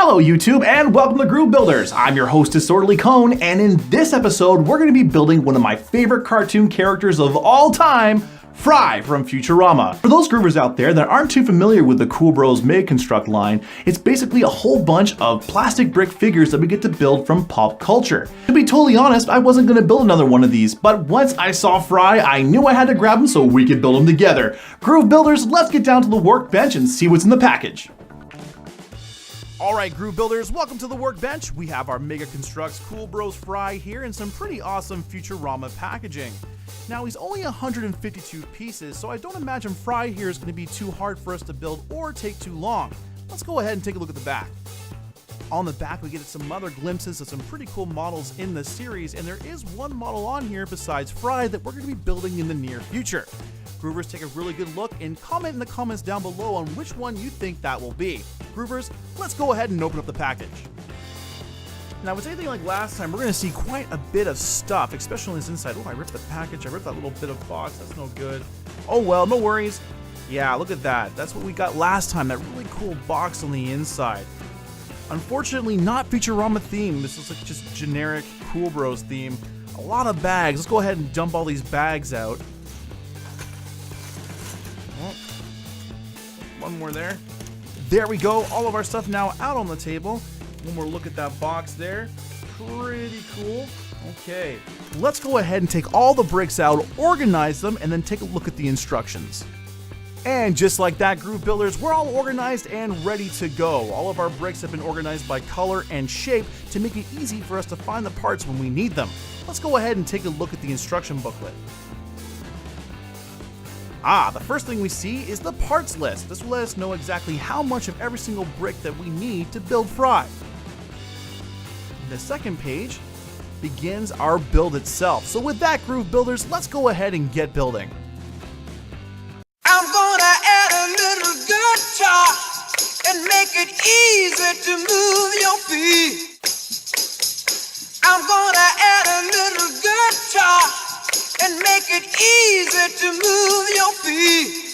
Hello YouTube and welcome to Groove Builders. I'm your host Disorderly Cone, and in this episode we're going to be building one of my favorite cartoon characters of all time, Fry from Futurama. For those groovers out there that aren't too familiar with the Kubros Mega Construct line, it's basically a whole bunch of plastic brick figures that we get to build from pop culture. To be totally honest, I wasn't going to build another one of these, but once I saw Fry, I knew I had to grab him so we could build him together. Groove Builders, let's get down to the workbench and see what's in the package. Alright Groove Builders, welcome to the workbench. We have our Mega Constructs Kubros Fry here in some pretty awesome Futurama packaging. Now he's only 152 pieces, so I don't imagine Fry here is going to be too hard for us to build or take too long. Let's go ahead and take a look at the back. On the back we get some other glimpses of some pretty cool models in the series, and there is one model on here besides Fry that we're going to be building in the near future. Groovers, take a really good look and comment in the comments down below on which one you think that will be. Groovers, let's go ahead and open up the package. Now, if it's anything like last time, we're going to see quite a bit of stuff, especially on this inside. Oh, I ripped the package. I ripped that little bit of box. That's no good. Oh, well, no worries. Yeah, look at that. That's what we got last time, that really cool box on the inside. Unfortunately, not Futurama theme. This is like just generic Cool Bros theme. A lot of bags. Let's go ahead and dump all these bags out. Oh, one more there. There we go. All of our stuff now out on the table. One more look at that box there. Pretty cool. Okay, let's go ahead and take all the bricks out, organize them, and then take a look at the instructions. And just like that, Groove Builders, we're all organized and ready to go. All of our bricks have been organized by color and shape to make it easy for us to find the parts when we need them. Let's go ahead and take a look at the instruction booklet. The first thing we see is the parts list. This will let us know exactly how much of every single brick that we need to build Fry. The second page begins our build itself. So with that, Groove Builders, let's go ahead and get building. I'm gonna add a little guitar and make it easy to move your feet. I'm gonna add a little guitar and make it easy to move your feet.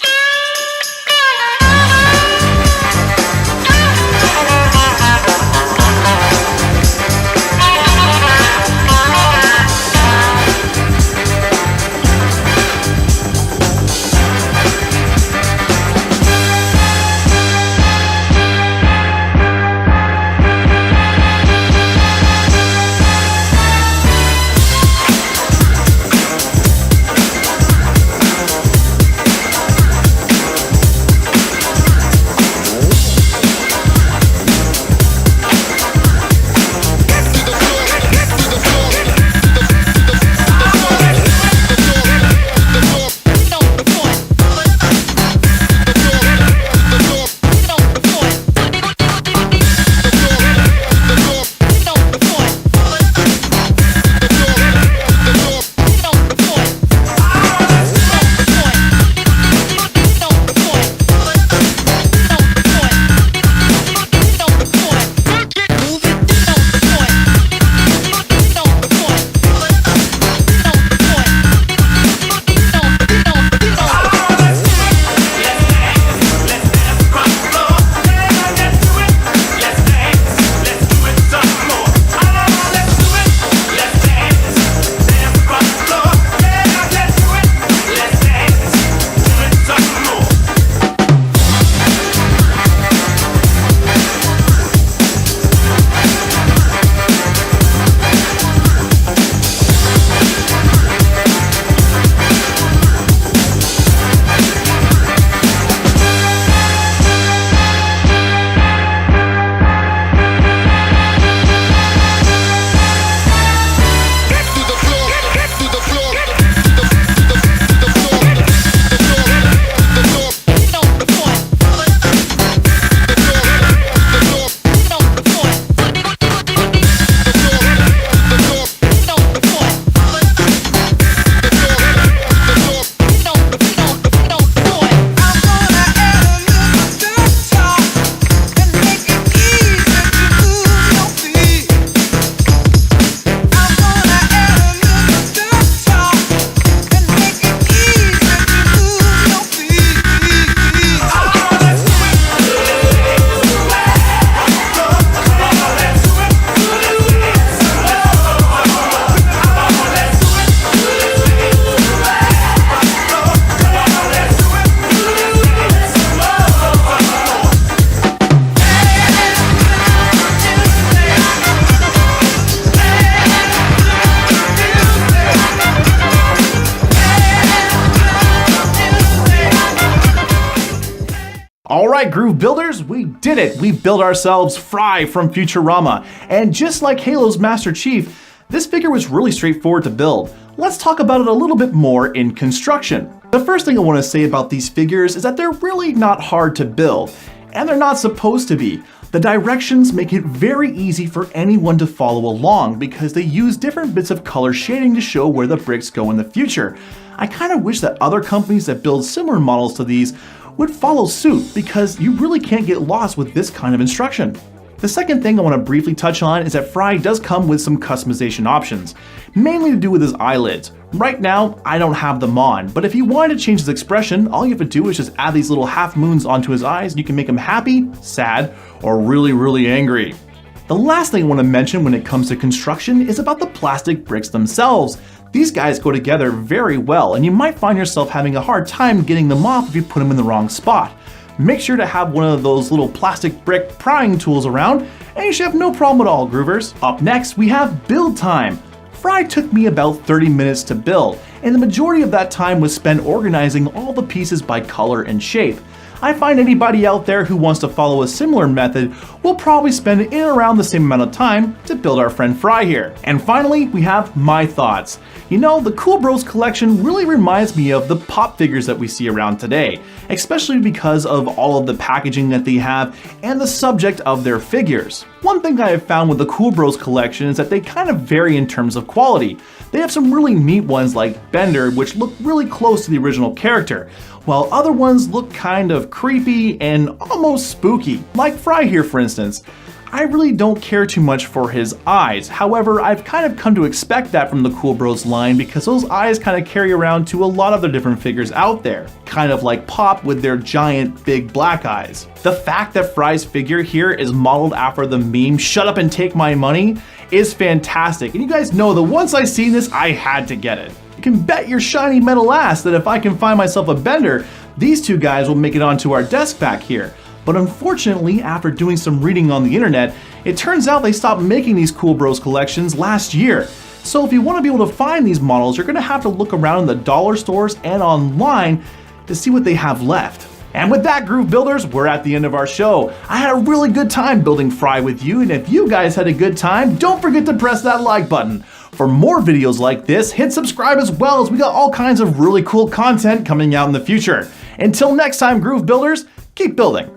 right, Groove Builders, we did it. We built ourselves Fry from Futurama. And just like Halo's Master Chief, this figure was really straightforward to build. Let's talk about it a little bit more in construction. The first thing I want to say about these figures is that they're really not hard to build, and they're not supposed to be. The directions make it very easy for anyone to follow along because they use different bits of color shading to show where the bricks go in the future. I kind of wish that other companies that build similar models to these would follow suit because you really can't get lost with this kind of instruction. The second thing I want to briefly touch on is that Fry does come with some customization options, mainly to do with his eyelids. Right now, I don't have them on, but if you wanted to change his expression, all you have to do is just add these little half moons onto his eyes and you can make him happy, sad, or really angry. The last thing I want to mention when it comes to construction is about the plastic bricks themselves. These guys go together very well, and you might find yourself having a hard time getting them off if you put them in the wrong spot. Make sure to have one of those little plastic brick prying tools around, and you should have no problem at all, Groovers. Up next, we have build time. Fry took me about 30 minutes to build, and the majority of that time was spent organizing all the pieces by color and shape. I find anybody out there who wants to follow a similar method will probably spend in around the same amount of time to build our friend Fry here. And finally, we have my thoughts. You know, the Kubros collection really reminds me of the pop figures that we see around today, especially because of all of the packaging that they have and the subject of their figures. One thing I have found with the Kubros collection is that they kind of vary in terms of quality. They have some really neat ones like Bender, which look really close to the original character, while other ones look kind of creepy and almost spooky, like Fry here for instance. I really don't care too much for his eyes. However, I've kind of come to expect that from the Kubros line because those eyes kind of carry around to a lot of the different figures out there, kind of like Pop with their giant big black eyes. The fact that Fry's figure here is modeled after the meme "Shut up and take my money" is fantastic, and you guys know that once I seen this, I had to get it. You can bet your shiny metal ass that if I can find myself a Bender, these two guys will make it onto our desk back here. But unfortunately, after doing some reading on the internet, it turns out they stopped making these Kubros collections last year. So if you want to be able to find these models, you're going to have to look around in the dollar stores and online to see what they have left. And with that, Groove Builders, we're at the end of our show. I had a really good time building Fry with you, and if you guys had a good time, don't forget to press that like button. For more videos like this, hit subscribe as well, as we got all kinds of really cool content coming out in the future. Until next time, Groove Builders, keep building.